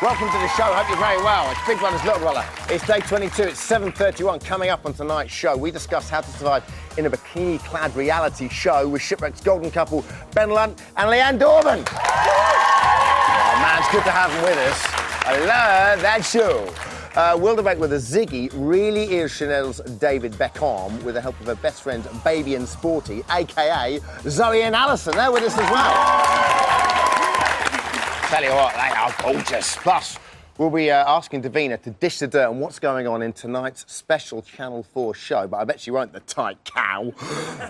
Welcome to the show. Hope you're very well. It's Big Brother's Little Brother. It's day 22. It's 7:31. Coming up on tonight's show, we discuss how to survive in a bikini-clad reality show with Shipwreck's golden couple, Ben Lunt and Leanne Dorman. Oh, man, it's good to have them with us. I love that show. We'll debate whether Ziggy really is Chanel's David Beckham with the help of her best friends, Baby and Sporty, a.k.a. Zoe and Alison. They're with us as well. Tell you what, they are gorgeous. Plus, we'll be asking Davina to dish the dirt on what's going on in tonight's special Channel 4 show, but I bet she won't, the tight cow.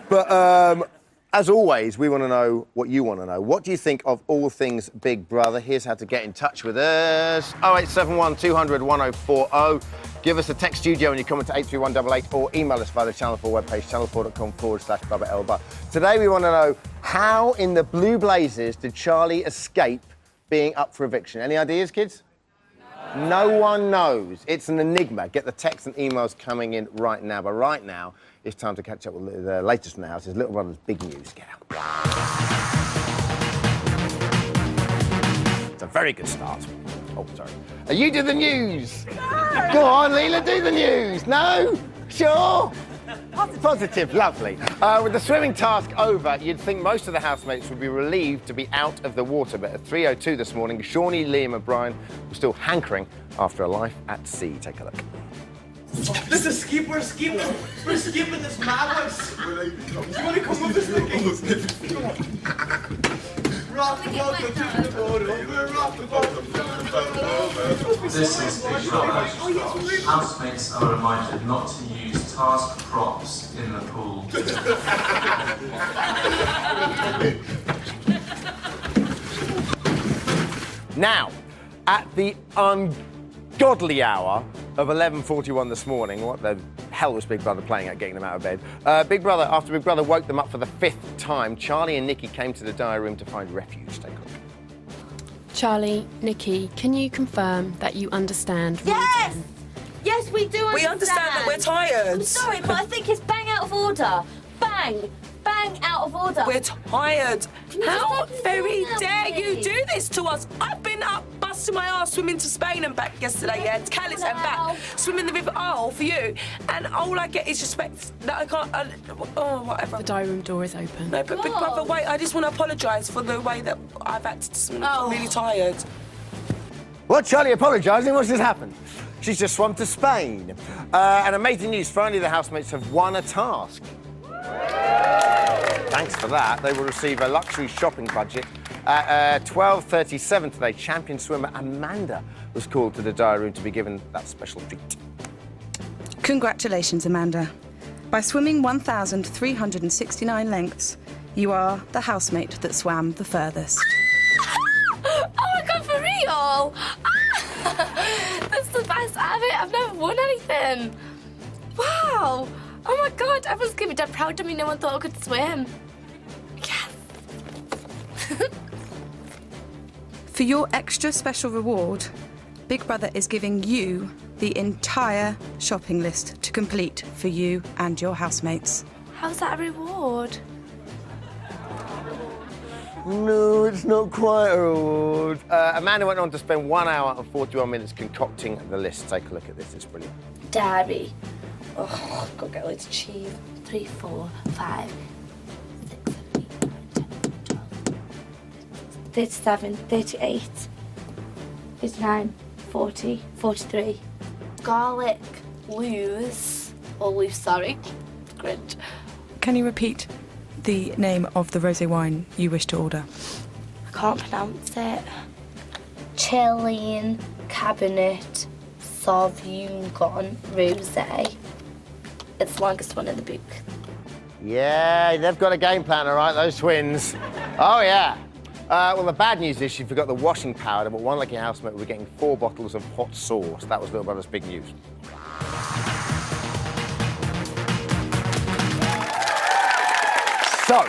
But, as always, we want to know what you want to know. What do you think of all things Big Brother? Here's how to get in touch with us. 0871 200 1040. Give us a text studio and you comment to 83188 or email us via the Channel 4 webpage, channel4.com/BubbaElba. Today we want to know, how in the blue blazes did Charlie escape being up for eviction? Any ideas, kids? No one knows. It's an enigma. Get the texts and emails coming in right now. But right now, it's time to catch up with the latest from the house. It's Little Brother's big news. Get out. It's a very good start. Oh, sorry. You do the news. No. Go on, Leela, do the news. No? Sure? Positive, lovely. With the swimming task over, you'd think most of the housemates would be relieved to be out of the water, but at 3:02 this morning, Shawnee, Liam and Brian were still hankering after a life at sea. Take a look. This is skip, we're skipping this madness. You want to come with us, Nicky? Rock the boat, rock the boat. This is Big Brother. Housemates are reminded not to use task props in the pool. Now, at the ungodly hour of 11:41 this morning, what the hell was Big Brother playing at getting them out of bed? After Big Brother woke them up for the 5th time, Charlie and Nikki came to the diary room to find refuge. Take a look. Charlie, Nikki, can you confirm that you understand? Yes! Yes, we do understand. We understand that we're tired. I'm sorry, but I think it's bang out of order. Bang! Bang out of order. We're tired. How very dare me? you do this to us? I've been up busting my arse swimming to Spain and back yesterday, yeah, to Calais and back, swimming the River Isle for you, and all I get is respect. That I can't. Whatever. The diary room door is open. No, but Big Brother, wait. I just want to apologise for the way that I've acted to swim. I'm really tired. What, Charlie apologising? What's just happened? She's just swum to Spain. And amazing news, finally the housemates have won a task. Thanks for that. They will receive a luxury shopping budget. At 12:37 today, champion swimmer Amanda was called to the diary room to be given that special treat. Congratulations, Amanda. By swimming 1,369 lengths, you are the housemate that swam the furthest. Oh my God, for real? That's the best ever. I've never won anything. Wow. Oh my God, everyone's going to be dead proud of me. No one thought I could swim. Yes. For your extra special reward, Big Brother is giving you the entire shopping list to complete for you and your housemates. How's that a reward? No, it's not quite a reward. Amanda went on to spend 1 hour and 41 minutes concocting the list. Take a look at this, it's brilliant. Dairy. Oh, I've got to get loads of cheese. 3, 4, 5, 6, 7, 8, 9, 10, 12, 37, 38, 39, 40, 43. Garlic loose. Or loose, sorry. Grinch. Can you repeat the name of the rosé wine you wish to order? I can't pronounce it. Chilean Cabernet Sauvignon Rosé. It's the longest one in the book. Yeah, they've got a game plan, all right, those twins. Oh, yeah. Well, the bad news is she forgot the washing powder, but one lucky housemate will be getting 4 bottles of hot sauce. That was Little Brother's big news. So,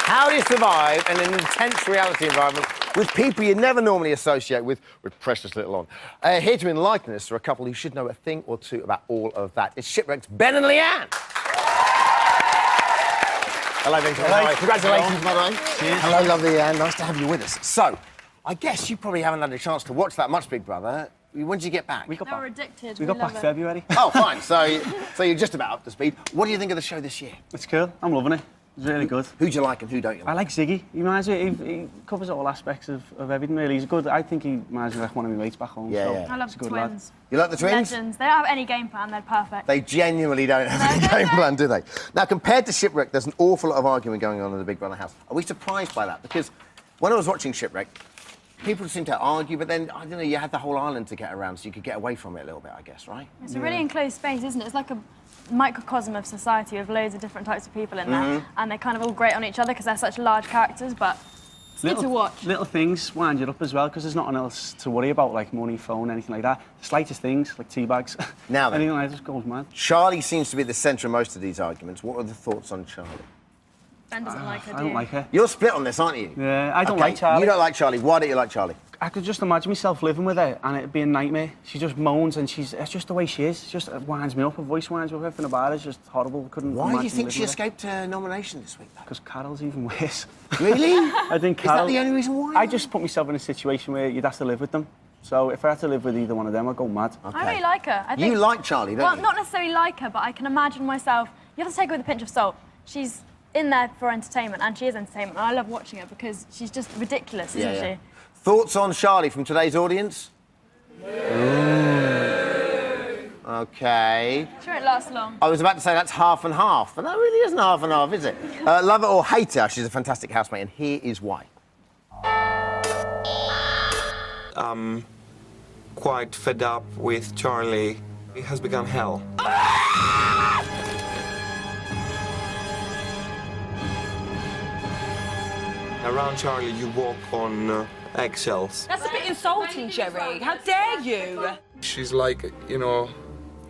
how do you survive in an intense reality environment with people you never normally associate with precious little on? Here to enlighten us are a couple who should know a thing or two about all of that. It's Shipwreck's Ben and Leanne. Hello, Vincent. Hello. Congratulations, by the way. Cheers. Hello, lovely Leanne. Nice to have you with us. So, I guess you probably haven't had a chance to watch that much, Big Brother. When did you get back? They were addicted. We got back February. Oh, fine. So you're just about up to speed. What do you think of the show this year? It's cool. I'm loving it. It's really good. Who do you like and who don't you like? I like Ziggy. He reminds me. He covers all aspects of everything. Really, he's good. I think he reminds me like one of my mates back home. Yeah, so yeah. I love he's a the good twins. lad. You like the twins? Legends. They don't have any game plan. They're perfect. They genuinely don't have any game plan, do they? Now, compared to Shipwreck, there's an awful lot of arguing going on in the Big Brother house. Are we surprised by that? Because when I was watching Shipwreck, people seem to argue, but then, I don't know, you had the whole island to get around, so you could get away from it a little bit, I guess, right? It's a really enclosed space, isn't it? It's like a microcosm of society with loads of different types of people in there, and they're kind of all great on each other because they're such large characters, but it's good to watch. Little things wind you up as well because there's nothing else to worry about, like money, phone, anything like that. The slightest things, like tea bags. Now then. Anything like that just goes mad. Charlie seems to be at the centre of most of these arguments. What are the thoughts on Charlie? Ben doesn't like her, I don't like her. You're split on this, aren't you? Yeah, I don't Okay, like Charlie. You don't like Charlie. Why don't you like Charlie? I could just imagine myself living with her and it'd be a nightmare. She just moans and it's just the way she is. It winds me up. Her voice winds me up. Everything about her is just horrible. Couldn't Why do you imagine think living she with her. escaped her nomination this week, though? Because Carol's even worse. Really? I think Is that Carol... the only reason why? I just put myself in a situation where you'd have to live with them. So if I had to live with either one of them, I'd go mad. Okay. I really like her. I think, You like Charlie, don't well, you? not necessarily like her, but I can imagine myself. You have to take her with a pinch of salt. She's in there for entertainment, and she is entertainment. And I love watching her because she's just ridiculous, isn't she? Thoughts on Charlie from today's audience? Okay. She won't last long. I was about to say that's half and half, but that really isn't half and half, is it? Love it or hate her, she's a fantastic housemate, and here is why. I'm quite fed up with Charlie. It has become hell. Around Charlie, you walk on eggshells. That's a bit insulting, Jerry. How dare you? She's like, you know,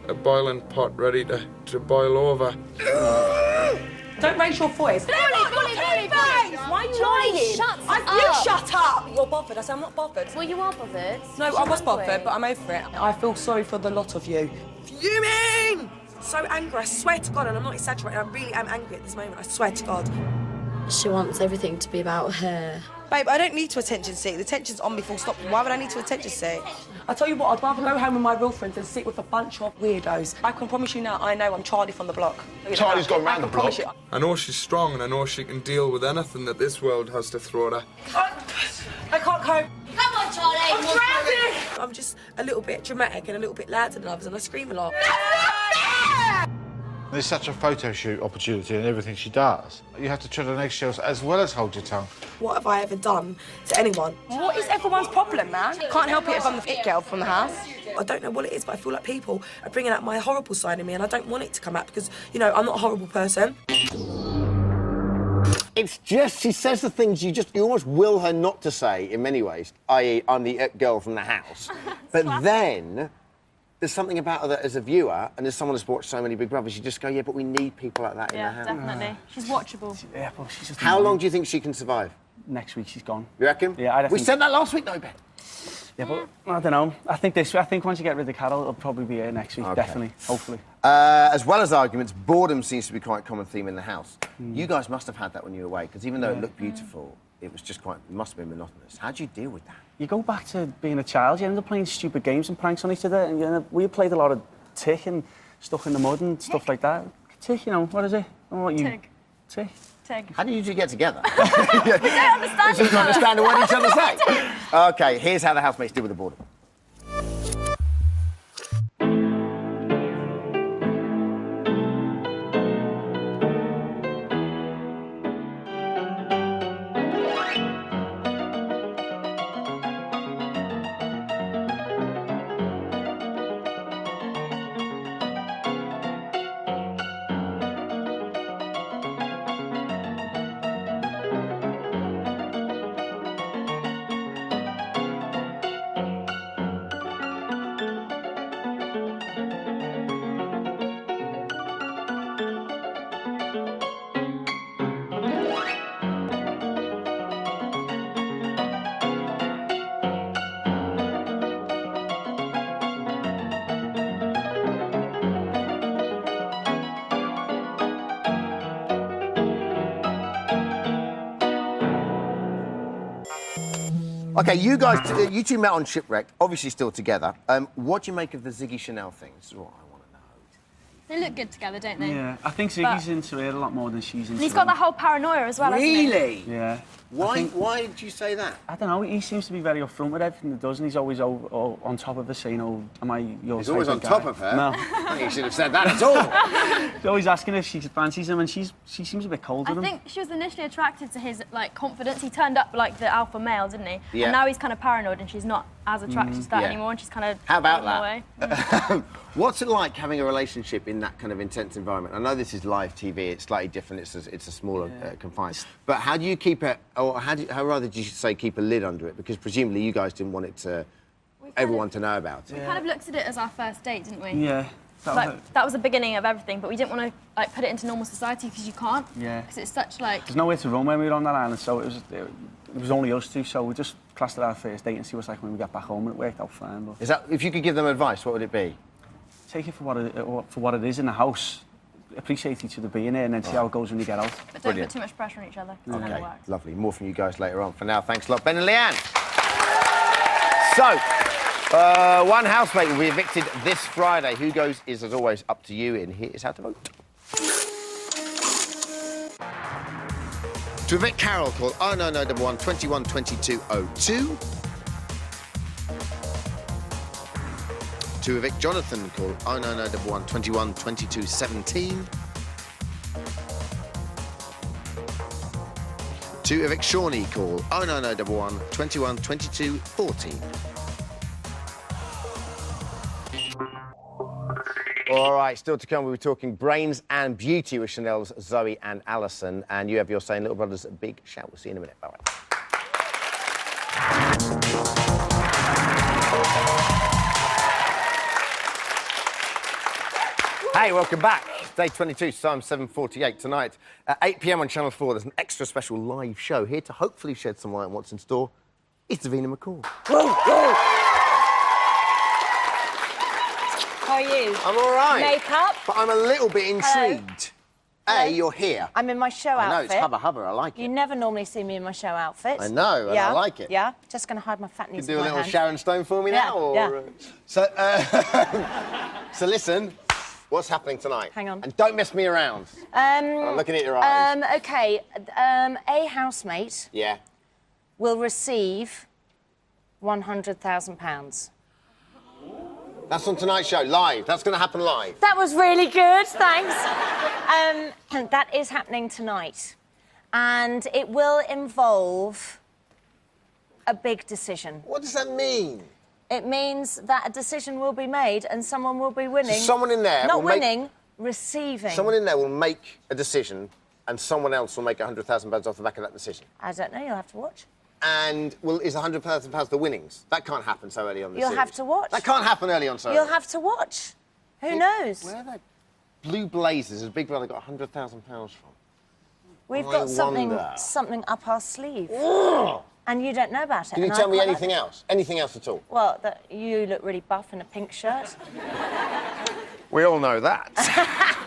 a boiling pot ready to boil over. Don't raise your voice. Bully! Why are you lying? Shut You up. shut up! You're bothered. I said I'm not bothered. Well, you are bothered. No, I was bothered, but I'm over it. I feel sorry for the lot of you. Fuming! So angry, I swear to God, and I'm not exaggerating, I really am angry at this moment, I swear to God. She wants everything to be about her. Babe, I don't need to attention seek. The attention's on me full stop. Why would I need to attention seek? I tell you what, I'd rather go home with my real friends than sit with a bunch of weirdos. I can promise you now, I know I'm Charlie from the block. Charlie's gone round the block. You. I know she's strong and I know she can deal with anything that this world has to throw at her. I can't cope. Come on, Charlie. I'm drowning! I'm just a little bit dramatic and a little bit louder than others, and I scream a lot. There's such a photo shoot opportunity in everything she does. You have to tread on eggshells as well as hold your tongue. What have I ever done to anyone? What is everyone's problem, man? Can't help it if I'm the it girl from the house. I don't know what it is, but I feel like people are bringing out my horrible side of me, and I don't want it to come out because, you know, I'm not a horrible person. It's just, she says the things you almost will her not to say in many ways, i.e. I'm the girl from the house. But then there's something about her that as a viewer, and as someone who's watched so many Big Brothers, you just go, yeah, but we need people like that in the house. Yeah, definitely. She's watchable. Yeah, but she's just... How long do you think she can survive? Next week she's gone. You reckon? Yeah, I We said that last week, though, Ben. Yeah, but I don't know. I think once you get rid of Carol, it'll probably be here next week, definitely, hopefully. As well as arguments, boredom seems to be quite a common theme in the house. You guys must have had that when you were away, because even though it looked beautiful, it was just it must have been monotonous. How do you deal with that? You go back to being a child, you end up playing stupid games and pranks on each other, and we played a lot of tick and stuck in the mud and stuff like that. Tick, you know, what is it? Tig. Tick? Tig. How do you two get together? We don't understand Just understand what each other say. OK, here's how the housemates deal with the boredom. Okay, you guys, you two met on Shipwrecked, obviously still together. What do you make of the Ziggy Chanel thing? This is what I want to know. They look good together, don't they? Yeah, I think Ziggy's into her a lot more than she's into And he's got that whole paranoia as well, hasn't he? Really? Yeah. Why did you say that? I don't know, he seems to be very upfront with everything he does, and he's always on top of her saying, oh, am I your He's type always of on guy? top of her? No. I think you should have said that at all. He's always asking if she fancies him, and she seems a bit cold with him. I think she was initially attracted to his like confidence. He turned up like the alpha male, didn't he? Yeah. And now he's kind of paranoid, and she's not as attracted to that anymore, and she's kind of How about away. that? What's it like having a relationship in that kind of intense environment? I know this is live TV; it's slightly different. It's a smaller confined. But how do you keep it, or how rather did you say keep a lid under it? Because presumably you guys didn't want it to everyone to know about it. We kind of looked at it as our first date, didn't we? Yeah. That was the beginning of everything, but we didn't want to like put it into normal society because you can't. Yeah. Because it's such like. There's nowhere to run when we were on that island, so it was only us two, so we just classed it our first date and see what it's like when we get back home, and it worked out fine. But Is that, if you could give them advice, what would it be? take it for what it is in the house, appreciate each other being here, and then see how it goes when you get out. But don't put too much pressure on each other. It's Okay, never works. lovely. More from you guys later on. For now, thanks a lot, Ben and Leanne. So, one housemate will be evicted this Friday. Who goes is, as always, up to you, and here is how to vote. To evict Carol, call 09911 21 22 02. To evict Jonathan, call 09911 21 22 17. To evict Shawnee, call 09911 21 22 14. All right, still to come, we'll be talking brains and beauty with Chanel's Zoe and Alison. And you have your say in Little Brother's Big Shout. We'll see you in a minute. Bye-bye. Hey, welcome back. Day 22, time 7:48 tonight. At 8 p.m. on Channel 4, there's an extra special live show here to hopefully shed some light on what's in store. It's Davina McCall. Whoa, whoa. How are you? I'm all right. Makeup? But I'm a little bit intrigued. Hello. You're here. I'm in my show I know, outfit. it's hubba hubba, I like it. You never normally see me in my show outfit. I know, and I like it. Yeah, just going to hide my fat knees You do a with my little hand. Sharon Stone for me now? Or, yeah. So listen, what's happening tonight? Hang on. And don't mess me around. I'm looking at your eyes. OK, a housemate Yeah. will receive £100,000. That's on tonight's show, live. That's going to happen live. That was really good, thanks. That is happening tonight. And it will involve a big decision. What does that mean? It means that a decision will be made and someone will be winning. So someone in there Not will make- winning, receiving. Someone in there will make a decision and someone else will make £100,000 off the back of that decision. I don't know, you'll have to watch. And is £100,000 the winnings? That can't happen so early on the You'll series. have to watch. That can't happen early on so You'll early. have to watch. Who knows? Where are they? Blue Blazers has Big Brother got £100,000 from? We've I got wonder. something up our sleeve. Ugh. And you don't know about it. Can you and tell I me quite like anything it. else? Anything else at all? Well, that you look really buff in a pink shirt. We all know that.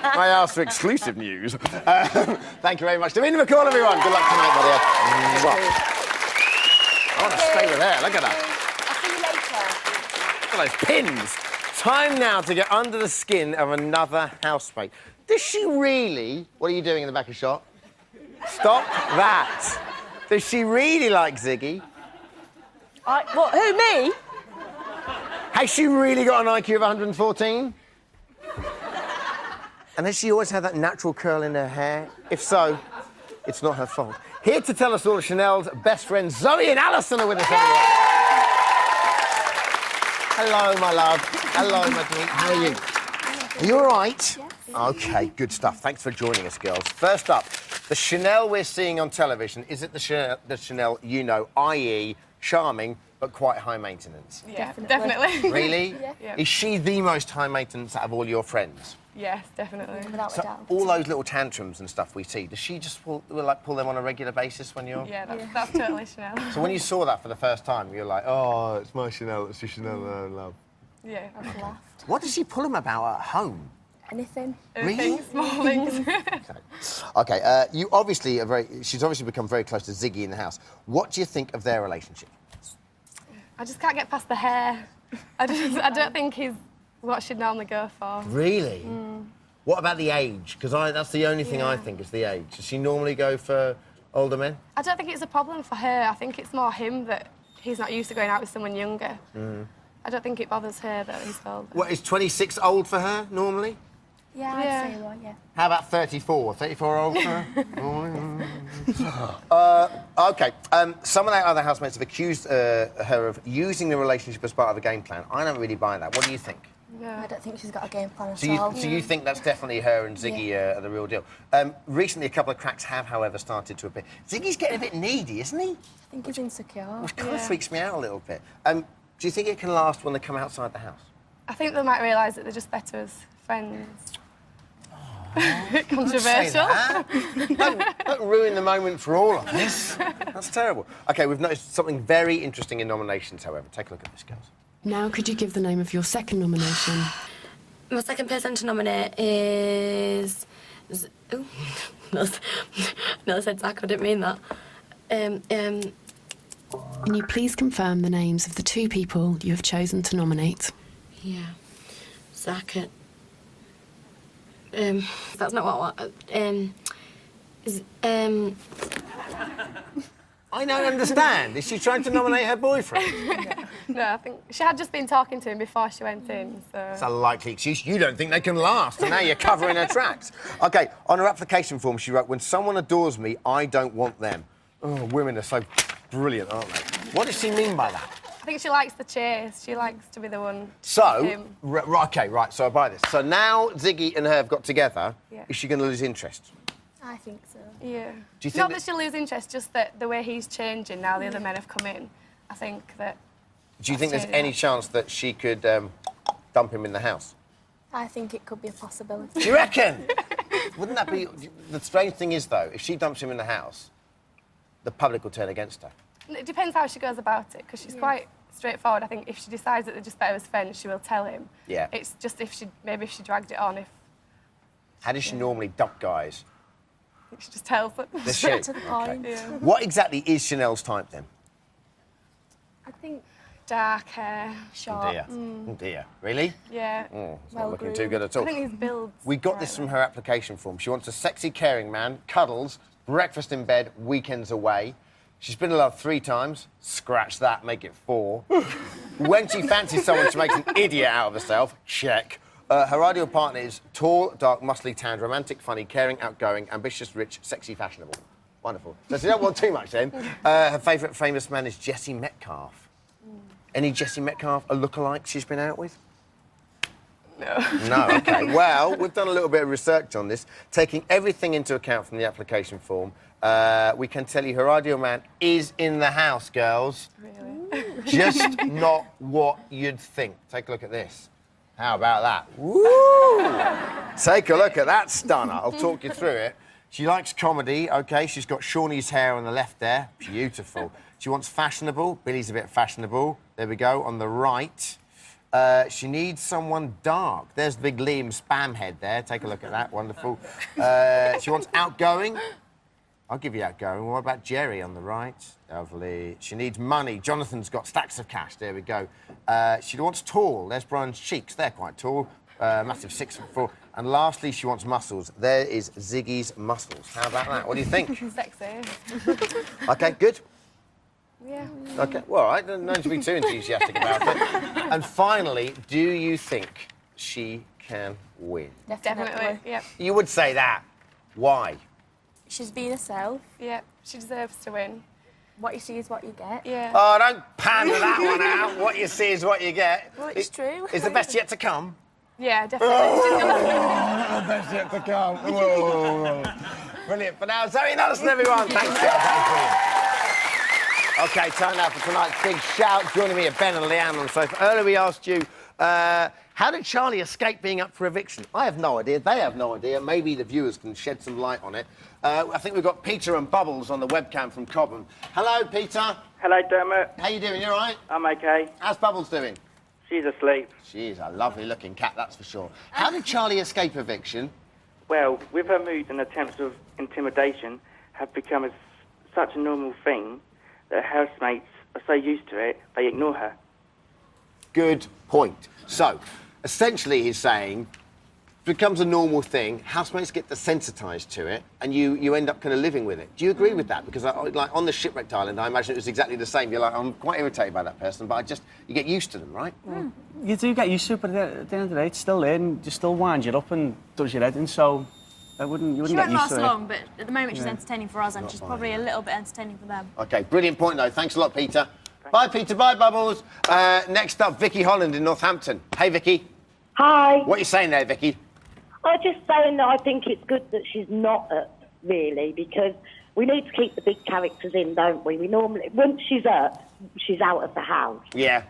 I asked for exclusive news. Thank you very much. Davina McCall, everyone. Good luck tonight, buddy. I want to stay with her. Look at that. I'll see you later. Look at those pins. Time now to get under the skin of another housemate. Does she really... What are you doing in the back of the shop? Stop that. Does she really like Ziggy? What, who, me? Has she really got an IQ of 114? And has she always had that natural curl in her hair? If so, it's not her fault. Here to tell us all, Chanel's best friends, Zoe and Alison, are with us, everyone. Hello, my love. Hello, my dear. How are you? Are you all right? Yes. OK, good stuff. Thanks for joining us, girls. First up, the Chanel we're seeing on television, is it the Chanel you know, i.e. charming, but quite high maintenance? Yeah, definitely. Really? Yeah. Is she the most high maintenance out of all your friends? Yes, definitely. So all those little tantrums and stuff we see, does she just pull them on a regular basis when you're... Yeah, that's totally Chanel. So when you saw that for the first time, you're like, oh, it's my Chanel, it's the Chanel that I love. Yeah, I've laughed. What does she pull them about at home? Anything. Really? Small things. Okay, she's obviously become very close to Ziggy in the house. What do you think of their relationship? I just can't get past the hair. I don't think he's what she'd normally go for. Really? What about the age? Because that's the only thing I think is the age. Does she normally go for older men? I don't think it's a problem for her. I think it's more him that he's not used to going out with someone younger. I don't think it bothers her that he's older. What, is 26 old for her, normally? Yeah, I'd say one, yeah. How about 34? 34 old for her? OK, some of their other housemates have accused her of using the relationship as part of a game plan. I don't really buy that. What do you think? Yeah. I don't think she's got a game plan at So you think that's definitely her and Ziggy are the real deal? Recently, a couple of cracks have, however, started to appear. Ziggy's getting a bit needy, isn't he? I think he's insecure. Which kind of freaks me out a little bit. Do you think it can last when they come outside the house? I think they might realise that they're just better as friends. Controversial. Don't ruin the moment for all of this. That's terrible. OK, we've noticed something very interesting in nominations, however. Take a look at this, girls. Now, could you give the name of your second nomination? My second person to nominate is... Oh, no, I said Zach, I didn't mean that. Can you please confirm the names of the two people you have chosen to nominate? Yeah. Zach and... that's not what I want. I don't understand. Is she trying to nominate her boyfriend? No, I think she had just been talking to him before she went in, so... It's a likely excuse. You don't think they can last, and now you're covering her tracks. OK, on her application form, she wrote, when someone adores me, I don't want them. Oh, women are so brilliant, aren't they? What does she mean by that? I think she likes the chase. She likes to be the one. So, OK, right, so I buy this. So now Ziggy and her have got together. Yeah. Is she going to lose interest? I think so. Yeah. Do you think Not that she'll lose interest, just that the way he's changing now the other men have come in. I think that... Do you think there's any chance that she could dump him in the house? I think it could be a possibility. Do you reckon? Wouldn't that be... The strange thing is, though, if she dumps him in the house, the public will turn against her. It depends how she goes about it, because she's quite straightforward. I think if she decides that they're just better as friends, she will tell him. Yeah. It's just if she dragged it on, How does she normally dump guys? she just tells them. Does she? To the point. Yeah. What exactly is Chanel's type, then? I think dark hair, short. Dear. Oh, dear. Really? Yeah. Oh, it's not looking too good at all. I think his build's... We got this from her application form. She wants a sexy, caring man, cuddles, breakfast in bed, weekends away. She's been in love 3 times. Scratch that, make it 4. When she fancies someone, she makes an idiot out of herself. Check. Her ideal partner is tall, dark, muscly, tanned, romantic, funny, caring, outgoing, ambitious, rich, sexy, fashionable. Wonderful. So she don't want too much, then. Her favourite famous man is Jesse Metcalfe. Any Jesse Metcalfe a lookalike she's been out with? No. No, OK. Well, we've done a little bit of research on this. Taking everything into account from the application form, we can tell you her ideal man is in the house, girls. Really? Just not what you'd think. Take a look at this. How about that? Woo! Take a look at that stunner. I'll talk you through it. She likes comedy, OK. She's got Shawnee's hair on the left there. Beautiful. She wants fashionable. Billy's a bit fashionable. There we go, on the right. She needs someone dark. There's the big Liam spam head there. Take a look at that. Wonderful. She wants outgoing. I'll give you outgoing. What about Jerry on the right? Lovely. She needs money. Jonathan's got stacks of cash. There we go. She wants tall. There's Brian's cheeks. They're quite tall. Massive 6'4". And lastly, she wants muscles. There is Ziggy's muscles. How about that? What do you think? Sexy. OK, good. Yeah. OK, well, all right. Don't to be too enthusiastic about it. And finally, do you think she can win? Definitely. Yeah. You would say that. Why? She's being herself. Yeah. She deserves to win. What you see is what you get. Yeah. Oh, don't pander that one out. What you see is what you get. Well, it's true. Is the best yet to come? Yeah, definitely. The best yet to come. Whoa. Brilliant. For now, Zoe Nelson, everyone. Thanks, girl. That was brilliant. OK, time now for tonight's big shout. Joining me are Ben and Leanne on the sofa. Earlier we asked you, how did Charlie escape being up for eviction? I have no idea. They have no idea. Maybe the viewers can shed some light on it. I think we've got Peter and Bubbles on the webcam from Cobham. Hello, Peter. Hello, Dermot. How you doing? You all right? I'm OK. How's Bubbles doing? She's asleep. She is a lovely-looking cat, that's for sure. How did Charlie escape eviction? Well, with her moods and attempts of intimidation have become such a normal thing that her housemates are so used to it, they ignore her. Good point. So, essentially, he's saying it becomes a normal thing, housemates get desensitised to it, and you end up kind of living with it. Do you agree with that? Because, like, on the shipwrecked island, I imagine it was exactly the same. You're like, I'm quite irritated by that person, but you get used to them, right? You do get used to it, but at the end of the day, it's still there, and just still winds you up and does your head in, so you wouldn't She get won't used last to it. long, but at the moment she's Yeah. entertaining for us, and Not she's fine, probably a little bit entertaining for them. OK, brilliant point, though. Thanks a lot, Peter. Bye, Peter. Bye, Bubbles. Next up, Vicky Holland in Northampton. Hey, Vicky. Hi. What are you saying there, Vicky? I'm just saying that I think it's good that she's not up, really, because we need to keep the big characters in, don't we? We normally, once she's up, she's out of the house. Yeah.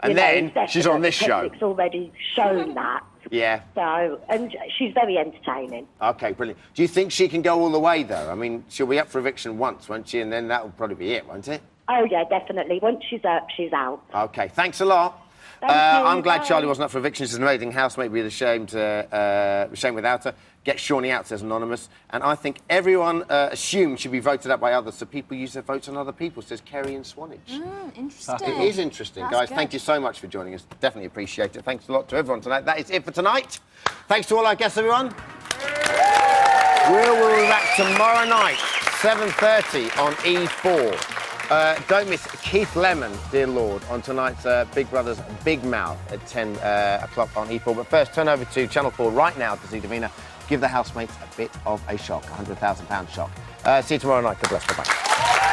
And You know, then it's she's on this definite, show. because It's already shown that. Yeah. So, and she's very entertaining. OK, brilliant. Do you think she can go all the way, though? I mean, she'll be up for eviction once, won't she? And then that'll probably be it, won't it? Oh, yeah, definitely. Once she's up, she's out. OK, thanks a lot. Thank you, I'm glad bye. Charlie wasn't up for eviction. She's an amazing housemate. We'd be ashamed without her. Get Shawnee out, says Anonymous. And I think everyone assumed she'd be voted up by others, so people use their votes on other people, says Kerry in Swanage. Interesting. It is interesting, That's guys. good. Thank you so much for joining us. Definitely appreciate it. Thanks a lot to everyone tonight. That is it for tonight. Thanks to all our guests, everyone. We'll be back tomorrow night, 7:30 on E4. Don't miss Keith Lemon, dear Lord, on tonight's Big Brother's Big Mouth at 10 o'clock on E4. But first, turn over to Channel 4 right now to see Davina give the housemates a bit of a shock, £100,000 shock. See you tomorrow night. God bless. Bye-bye.